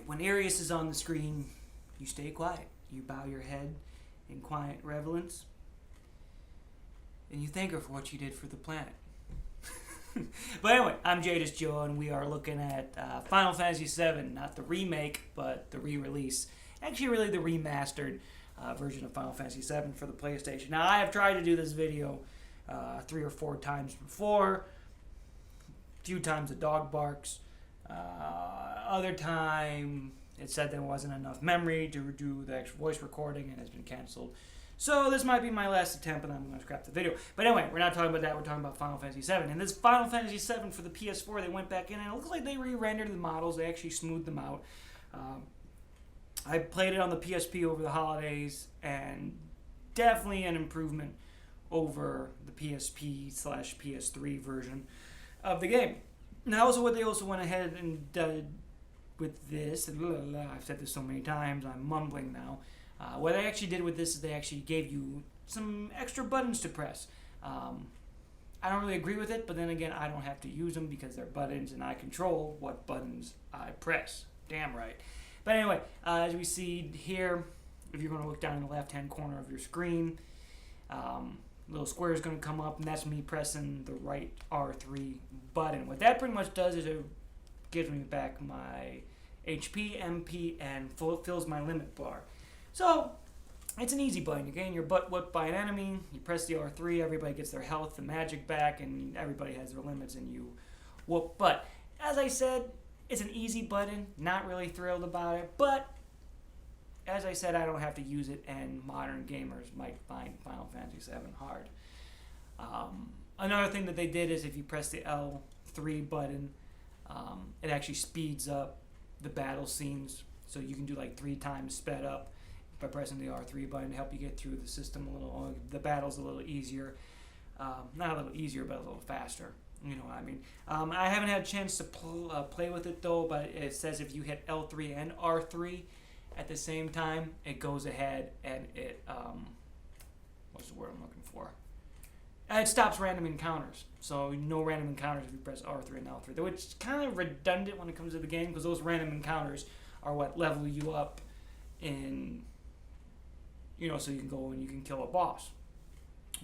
When Arius is on the screen, you stay quiet. You bow your head in quiet reverence, and you thank her for what she did for the planet. But anyway, I'm Jadis Joe, and we are looking at Final Fantasy VII, not the remake, but the re-release. Actually, really the remastered version of Final Fantasy VII for the PlayStation. Now, I have tried to do this video 3 or 4 times before. A few times the dog barks. Other time, it said there wasn't enough memory to do the actual voice recording, and it's been canceled. So this might be my last attempt, and I'm going to scrap the video. But anyway, we're not talking about that. We're talking about Final Fantasy VII. And this Final Fantasy VII for the PS4, they went back in, and it looks like they re-rendered the models. They actually smoothed them out. I played it on the PSP over the holidays, and definitely an improvement over the PSP/PS3 version of the game. Now, also what they also went ahead and did with this, and I've said this so many times, I'm mumbling now. What they actually did with this is they actually gave you some extra buttons to press. I don't really agree with it, but then again, I don't have to use them because they're buttons and I control what buttons I press. Damn right. But anyway, as we see here, if you're going to look down in the left-hand corner of your screen, little square is going to come up, and that's me pressing the right R3 button. What that pretty much does is it gives me back my HP, MP, and fills my limit bar. So, it's an easy button. You're getting your butt whooped by an enemy, you press the R3, everybody gets their health and magic back, and everybody has their limits, and you whoop butt. As I said, it's an easy button, not really thrilled about it, but as I said, I don't have to use it, and modern gamers might find Final Fantasy VII hard. Another thing that they did is if you press the L3 button, it actually speeds up the battle scenes, so you can do like 3 times sped up by pressing the R3 button to help you get through the system a little. The battle's a little easier, not a little easier, but a little faster. You know what I mean? I haven't had a chance to play with it though, but it says if you hit L3 and R3 at the same time, it goes ahead and it what's the word I'm looking for? It stops random encounters. So no random encounters if you press R3 and L3, which is kind of redundant when it comes to the game because those random encounters are what level you up in, you know, so you can go and you can kill a boss.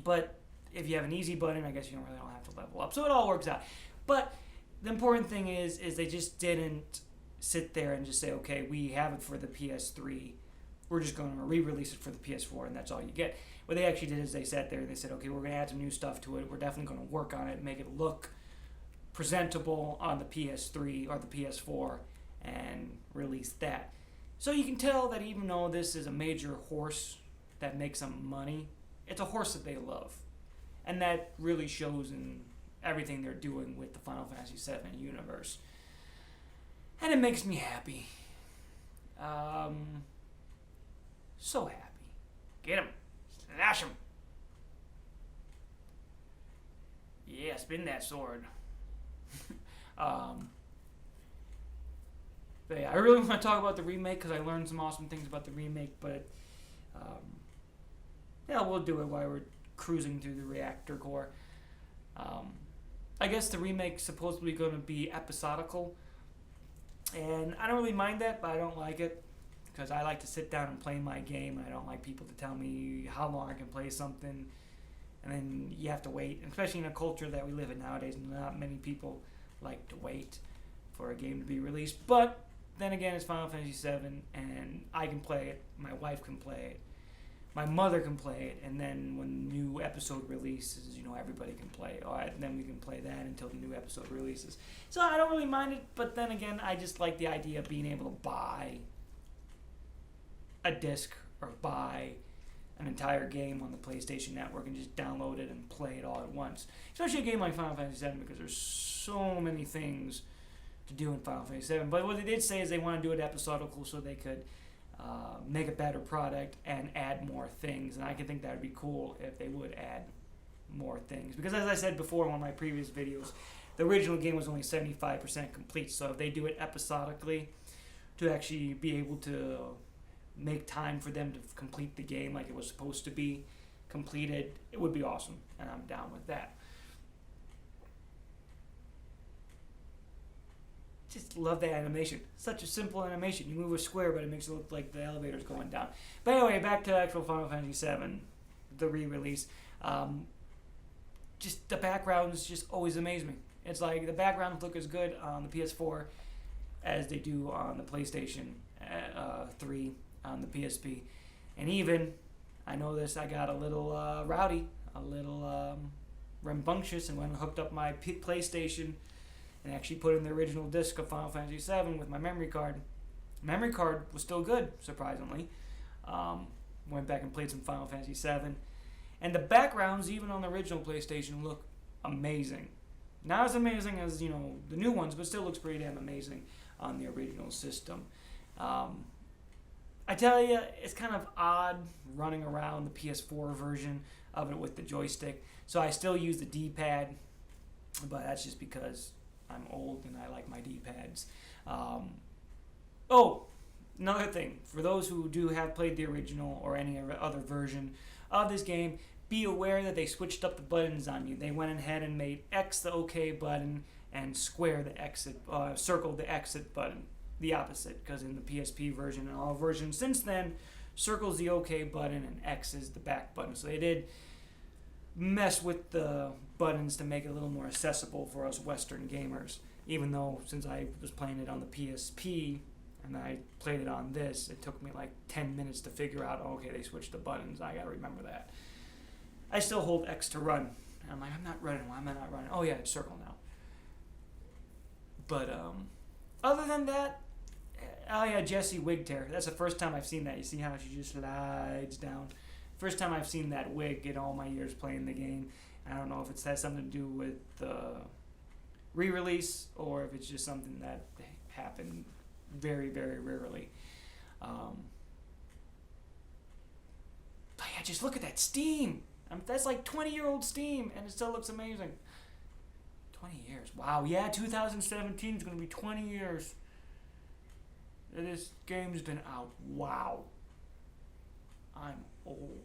But if you have an easy button, I guess you don't have to level up. So it all works out. But the important thing is they just didn't sit there and just say, okay, we have it for the PS3. We're just going to re-release it for the PS4, and that's all you get. What they actually did is they sat there and they said, okay, we're going to add some new stuff to it. We're definitely going to work on it and make it look presentable on the PS3 or the PS4 and release that. So you can tell that even though this is a major horse that makes them money, it's a horse that they love. And that really shows in everything they're doing with the Final Fantasy VII universe. And it makes me happy. So happy. Get him. Slash him. Yeah, spin that sword. But yeah, I really want to talk about the remake because I learned some awesome things about the remake, but yeah, we'll do it while we're cruising through the reactor core. I guess the remake's supposedly going to be episodical, and I don't really mind that, but I don't like it because I like to sit down and play my game, and I don't like people to tell me how long I can play something, and then you have to wait, especially in a culture that we live in nowadays. Not many people like to wait for a game to be released, but then again, it's Final Fantasy VII, and I can play it, my wife can play it, my mother can play it, and then when the new episode releases, you know, everybody can play it. And then we can play that until the new episode releases. So I don't really mind it, but then again, I just like the idea of being able to buy a disc or buy an entire game on the PlayStation Network and just download it and play it all at once. Especially a game like Final Fantasy VII because there's so many things to do in Final Fantasy VII. But what they did say is they want to do it episodical so they could make a better product and add more things. And I can think that would be cool if they would add more things. Because as I said before in one of my previous videos, the original game was only 75% complete. So if they do it episodically to actually be able to make time for them to complete the game like it was supposed to be completed, it would be awesome. And I'm down with that. just love that animation. Such a simple animation. You move a square, but it makes it look like the elevator's going down. But anyway, back to actual Final Fantasy VII, the re-release. Just the backgrounds just always amaze me. It's like the backgrounds look as good on the PS4 as they do on the PlayStation 3, on the PSP. And even, I know this, I got a little rowdy, a little rambunctious, and went and hooked up my PlayStation and actually put in the original disc of Final Fantasy VII with my memory card. Memory card was still good, surprisingly. Went back and played some Final Fantasy VII. And the backgrounds, even on the original PlayStation, look amazing. Not as amazing as, the new ones, but still looks pretty damn amazing on the original system. I tell you, it's kind of odd running around the PS4 version of it with the joystick. So I still use the D-pad, but that's just because I'm old and I like my D-pads. Another thing. For those who do have played the original or any other version of this game, be aware that they switched up the buttons on you. They went ahead and made X the OK button and square the exit, circle the exit button, the opposite, because in the PSP version and all versions since then, circle's the OK button and X is the back button. So they did mess with the buttons to make it a little more accessible for us Western gamers, even though since I was playing it on the PSP and I played it on this, it took me like 10 minutes to figure out, okay, they switched the buttons. I gotta remember that. I still hold X to run. And I'm like, I'm not running. Why am I not running? Oh yeah, it's circle now. But other than that, oh yeah, Jessie Wigtear. That's the first time I've seen that. You see how she just slides down. First time I've seen that wig in all my years playing the game. I don't know if it has something to do with the re-release or if it's just something that happened very, very rarely. But yeah, just look at that Steam. That's like 20-year-old Steam, and it still looks amazing. 20 years. Wow, yeah, 2017 is going to be 20 years. This game's been out. Wow. I'm old.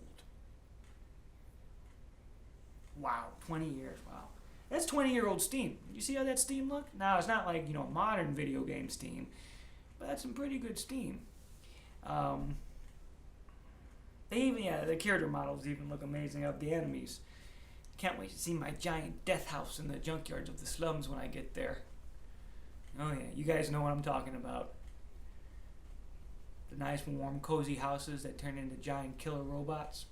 Wow, 20 years. Wow. That's 20-year-old Steam. You see how that Steam look? Now, it's not like, modern video game Steam, but that's some pretty good Steam. The character models even look amazing of the enemies. Can't wait to see my giant death house in the junkyards of the slums when I get there. Oh yeah, you guys know what I'm talking about. The nice, warm, cozy houses that turn into giant killer robots.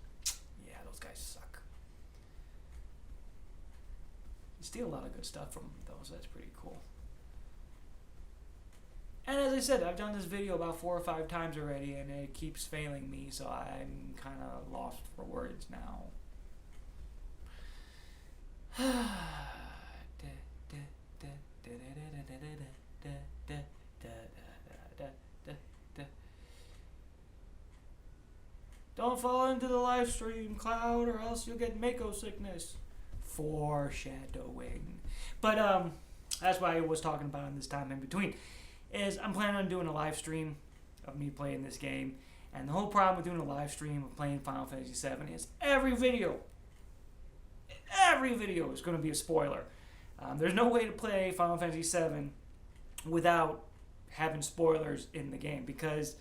Yeah, those guys suck. You steal a lot of good stuff from those. That's pretty cool. And as I said, I've done this video about 4 or 5 times already, and it keeps failing me, so I'm kind of lost for words now. Don't fall into the live stream, Cloud, or else you'll get Mako sickness. Foreshadowing. But that's what I was talking about in this time in between. Is I'm planning on doing a live stream of me playing this game. And the whole problem with doing a live stream of playing Final Fantasy VII is every video is going to be a spoiler. There's no way to play Final Fantasy VII without having spoilers in the game, because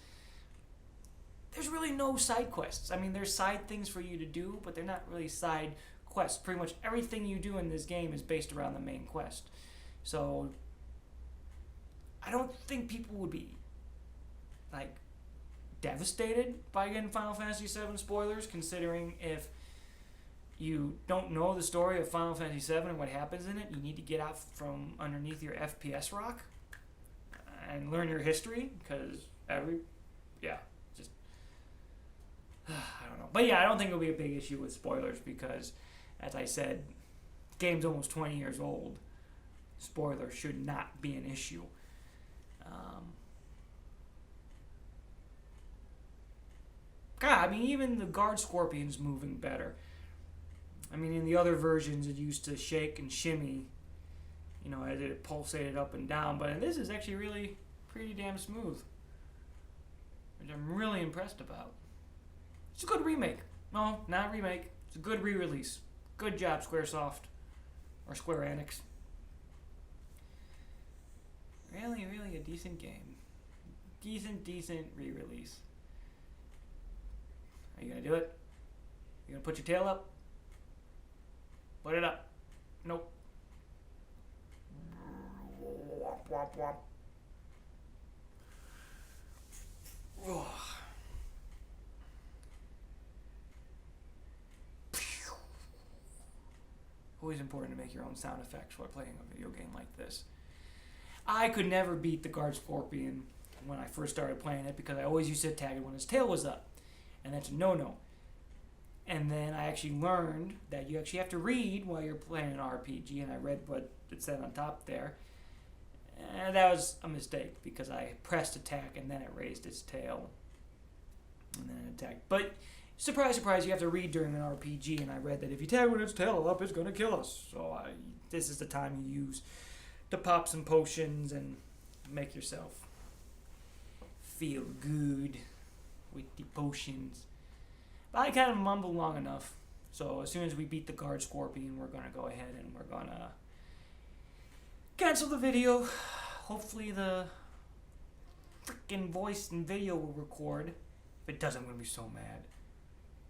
there's really no side quests. I mean, there's side things for you to do, but they're not really side quests. Pretty much everything you do in this game is based around the main quest. So I don't think people would be devastated by getting Final Fantasy VII spoilers, considering if you don't know the story of Final Fantasy VII and what happens in it, you need to get out from underneath your FPS rock and learn your history, because I don't know. But yeah, I don't think it'll be a big issue with spoilers, because, as I said, the game's almost 20 years old. Spoilers should not be an issue. God, I mean, even the guard scorpion's moving better. I mean, in the other versions, it used to shake and shimmy, as it pulsated up and down. But this is actually really pretty damn smooth, which I'm really impressed about. It's a good remake. No, not remake. It's a good re-release. Good job, Squaresoft. Or Square Enix. Really a decent game. Decent re-release. Are you gonna do it? You gonna put your tail up? Put it up. Nope. Womp, womp, womp. Oh. Always important to make your own sound effects while playing a video game like this. I could never beat the guard scorpion when I first started playing it because I always used to attack it when his tail was up. And that's a no-no. And then I actually learned that you actually have to read while you're playing an RPG, and I read what it said on top there. And that was a mistake because I pressed attack and then it raised its tail. And then it attacked. But surprise, surprise, you have to read during an RPG, and I read that if you tag with its tail up, it's going to kill us. So this is the time you use to pop some potions and make yourself feel good with the potions. But I kind of mumbled long enough. So as soon as we beat the guard scorpion, we're going to go ahead and we're going to cancel the video. Hopefully the freaking voice and video will record. If it doesn't, I'm going to be so mad.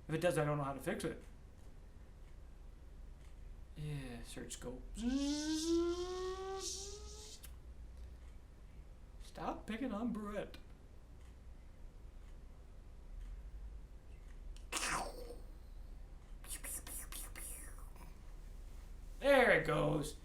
If it does, I don't know how to fix it. Yeah, search scope. Stop picking on Brett. There it goes.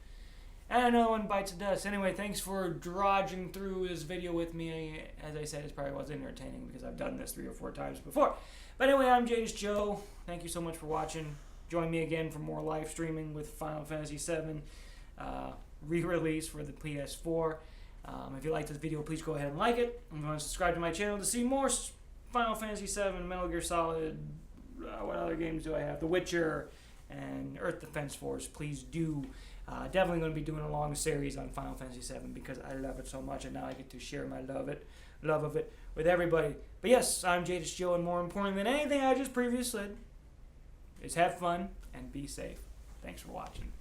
And another one bites the dust. Anyway, thanks for dodging through this video with me. As I said, it probably wasn't entertaining because I've done this 3 or 4 times before. But anyway, I'm Jadis Joe. Thank you so much for watching. Join me again for more live streaming with Final Fantasy VII re-release for the ps4. If you like this video, please go ahead and like it. I'm going to subscribe to my channel to see more Final Fantasy VII, Metal Gear Solid, what other games do I have? The Witcher and Earth Defense Force. Please do. Definitely going to be doing a long series on Final Fantasy VII because I love it so much, and now I get to share my love of it with everybody. But yes, I'm Jadis Joe, and more important than anything I just previously said is have fun and be safe. Thanks for watching.